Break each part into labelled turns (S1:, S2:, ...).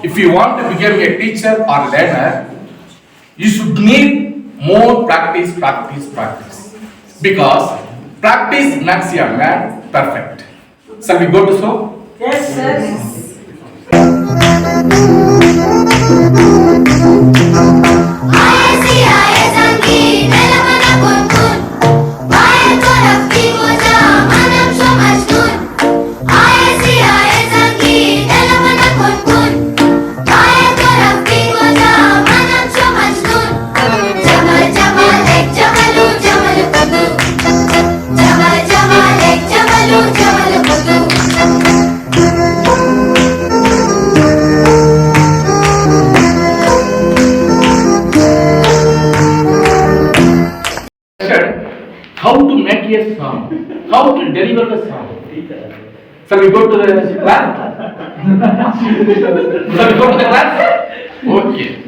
S1: if you want to become a teacher or learner, you should need more practice, practice, practice. Because practice makes a man perfect. Shall we go to show?
S2: Yes, sir.
S1: How to make a song, how to deliver the song. Shall we go to the class? Shall we go to the class? Okay.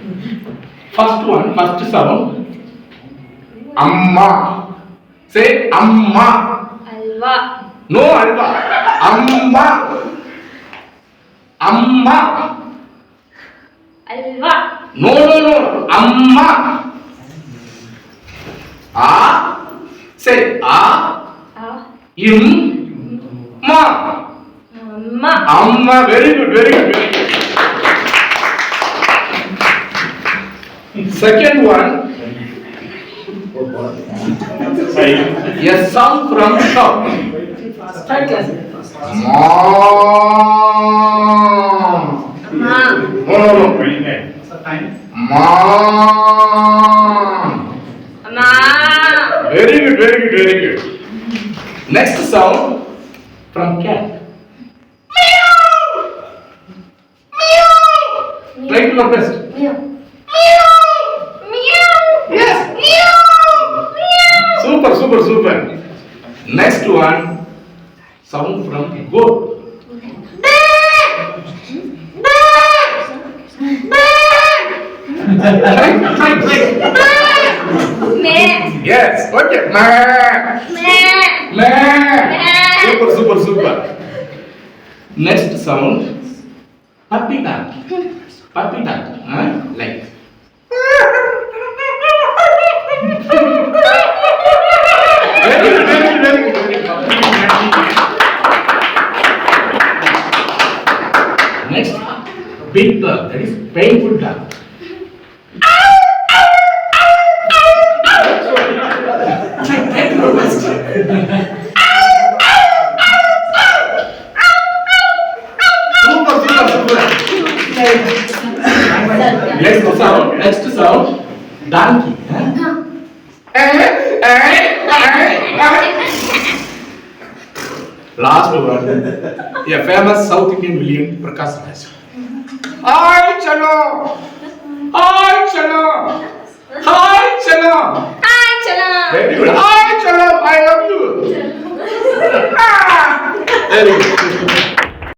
S1: First one, first sound. Amma. Say Amma.
S2: Alva.
S1: No Alva. Amma. Amma.
S2: Alva.
S1: No. Amma. A. Say A. Im. Ma.
S2: Amma.
S1: Amma. Very good. Second one. A song from shop.
S2: Third class.
S1: Mom.
S2: Amma.
S1: No. Mom.
S2: Amma.
S1: Very good. Next sound from cat. Meow. Try to your best.
S2: Meow.
S1: Yes. Super. Next one, sound from goat. Try.
S2: Meh.
S1: Yes. Okay. Super. Next sound, puppy dog. Like. Very good. Next, big dog. That is painful dog. Super. Next sound, donkey. Last one, a famous South Indian villain, Prakash Raj. Hi, chalo. Very good. Hi, chalo. I love you. Very good.